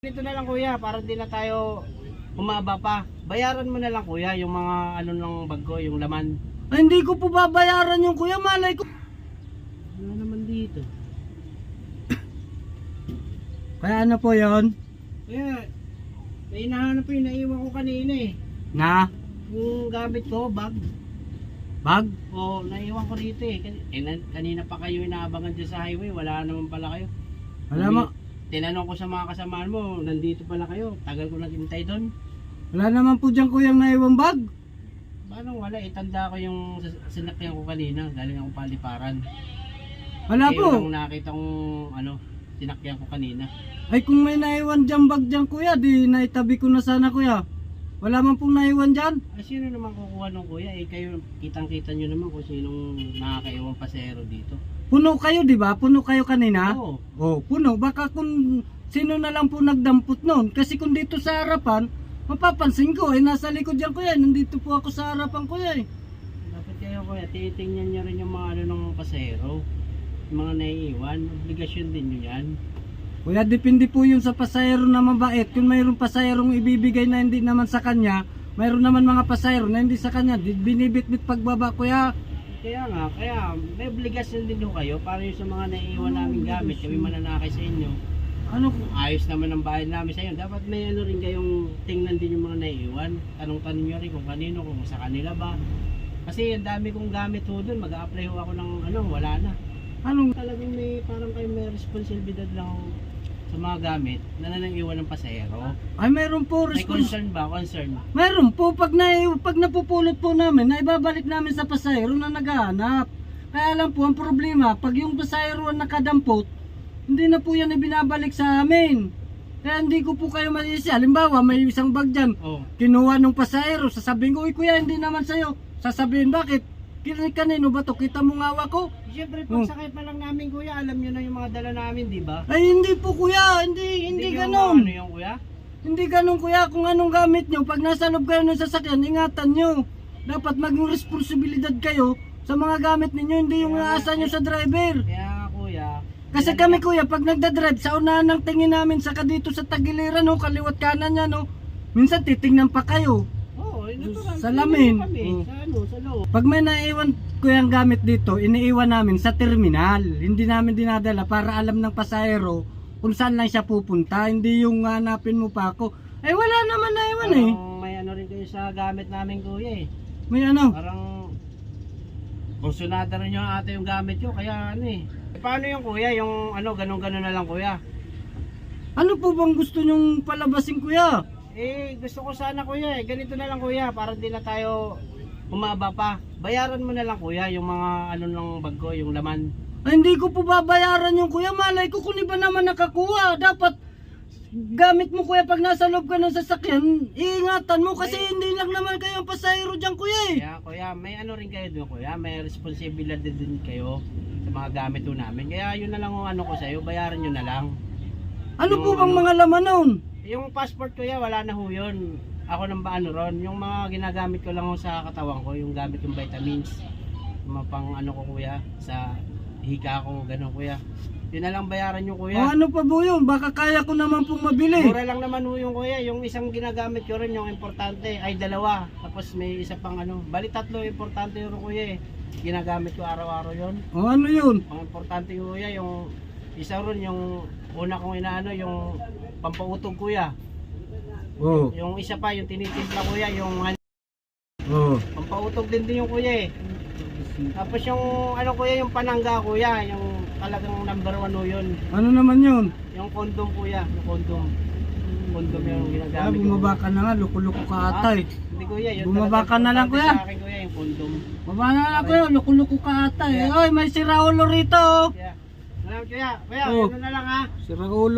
Dito na lang kuya, para di na tayo humaba pa. Bayaran mo na lang kuya yung mga ano ng bag ko, yung laman. Ay, hindi ko po babayaran yung kuya, malay ko. Wala naman dito. Kaya ano po yon? Kaya, may hinahanap po yung naiwan ko kanina eh. Na? Yung gamit ko, bag. Bag? O, naiwan ko dito eh. Kanina pa kayo inaabangan dyan sa highway, wala naman pala kayo. Wala mo. Tinanong ko sa mga kasamaan mo, nandito pala kayo. Tagal ko naghintay doon. Wala naman po dyan kuyang naiwang bag. Paano wala? Itanda ko yung sinakyan ko kanina. Galing akong paliparan. Wala Kayo po. lang nakita kong ano, sinakyan ko kanina. Ay, kung may naiwan dyan bag dyan kuya, di naitabi ko na sana kuya. Wala man pong naiwan dyan. Ay, sino naman kukuha nung kuya? Eh kayo, kitang-kita nyo naman kung sinong nakakaiwang pasero dito. Puno kayo, di ba? Puno kayo kanina? Oo. Oh, puno. Baka kung sino na lang po nagdampot noon. Kasi kung dito sa harapan, mapapansin ko, eh, nasa likod yan kuya. Nandito po ako sa harapan kuya eh. Dapat kayo kuya, titingnan nyo rin yung mga ano ng pasero. Yung mga naiiwan. Obligasyon din nyo yan. Kuya, depende po yun sa pasahero na mabait. Kung mayroong pasahero ibibigay na hindi naman sa kanya, mayroon naman mga pasahero na hindi sa kanya, binibit-bit pagbaba kuya. Kaya may obligasyon din ho kayo para yung sa mga naiiwan namin gamit, kami mananakay sa inyo. Ano? Ayos naman ang bahay namin sa inyo. Dapat may ano rin kayong tingnan din yung mga naiiwan. Tanong-tanong nyo rin kung kanino, kung sa kanila ba. Kasi ang dami kong gamit ho doon, mag-a-apply ho ako ng ano, wala na. Anong? Talagang may, parang kayo may responsibilidad lang sa mga gamit na nanaiwan ng pasahero. Ay, mayroon po. May concern ba? Concern? Mayroon po. Pag napupulot po namin, na ibabalik namin sa pasahero na naghahanap. Kaya lang po, ang problema, pag yung pasahero ang nakadampot, hindi na po yan ibinabalik sa amin. Kaya hindi ko po kayo maisisi. Halimbawa, may isang bag dyan. Oh. Kinuha ng pasahero. Sasabihin ko, uy kuya, hindi naman sa'yo. Sasabihin, bakit? Kanino ba to? Kita mo nga ko? Siyempre, pag sakay pa lang namin kuya, alam nyo na yung mga dala namin, di ba? Ay, hindi po kuya. Hindi yung ganon. Ano yung kuya? Hindi ganon kuya. Kung anong gamit nyo, pag nasa loob kayo ng sasakyan, ingatan nyo. Dapat maging responsibilidad kayo sa mga gamit ninyo, hindi yung aasa nyo sa driver. Kaya kuya, Kasi kami kuya, pag nagdadrive, sa unahan ng tingin namin, saka dito sa tagiliran, no, kaliwat kanan niya, no, minsan titingnan pa kayo. natural. Salamin. Kami, sa ano, sa loob. Pag may naiwan kuyang gamit dito, iniiwan namin sa terminal. Hindi namin dinadala para alam ng pasahero kung saan lang siya pupunta. Hindi yung hanapin mo pa ako. Ay wala naman naiwan eh. Parang may ano rin kayo sa gamit namin kuya eh. May ano? Parang kursunada rin yung ate yung gamit nyo, kaya ano eh. Paano yung kuya, yung ano, ganun-ganun na lang kuya? Ano po bang gusto nyong palabasin kuya? Eh, gusto ko sana kuya eh, ganito na lang kuya, para di na tayo humaba pa. Bayaran mo na lang kuya, yung mga ano ng bag ko, yung laman. Ay, hindi ko po babayaran yung kuya. Malay ko kung iba naman nakakuha. Dapat gamit mo kuya pag nasa loob ka ng sasakyan, iingatan mo kasi hindi lang naman kayo ang pasahero dyan kuya eh. Kaya kuya, may ano rin kayo doon kuya, may responsibilidad din kayo sa mga gamit doon namin. Kaya yun na lang ang ano ko sa'yo, bayaran nyo na lang. Ano Yung po bang ano? mga laman nun? Yung passport kuya, wala na ho yun. Ako nang ba ano ron, yung mga ginagamit ko lang ho sa katawan ko, yung gamit yung vitamins. Yung mga pang ano ko kuya, sa hika ko, gano'n kuya. Yun na lang bayaran nyo O kuya. ano pa po yun? Baka kaya ko naman pong mabili. Mura lang naman ho yung kuya, yung isang ginagamit ko rin, yung importante, ay dalawa. Tapos may isa pang ano, bali tatlo importante yun kuya eh. Ginagamit ko araw-araw yun. O ano yun? Ang importante kuya, yung isa rin, yung una kong inaano, yung pampautog kuya. Oh. Yung isa pa, yung tinitimpla kuya, yung Oh. pampautog din yung kuya eh. Tapos yung ano kuya, yung panangga kuya, yung talagang number 1 ho yun. Ano naman yun? Yung condom kuya, yung condom. Condom yung ginagamit ko. Bumaba ka na nga, luko-luko ka ata eh. Hindi kuya, yun Bumaba talaga ka na lang, importante kuya. sa akin kuya, yung condom. Baba na lang kuya, luko-luko ka ata eh. Oy, may si Raulo rito oh. Kaya, salamat kuya. Kuya, Oh. ano na lang ha. Si Raulo.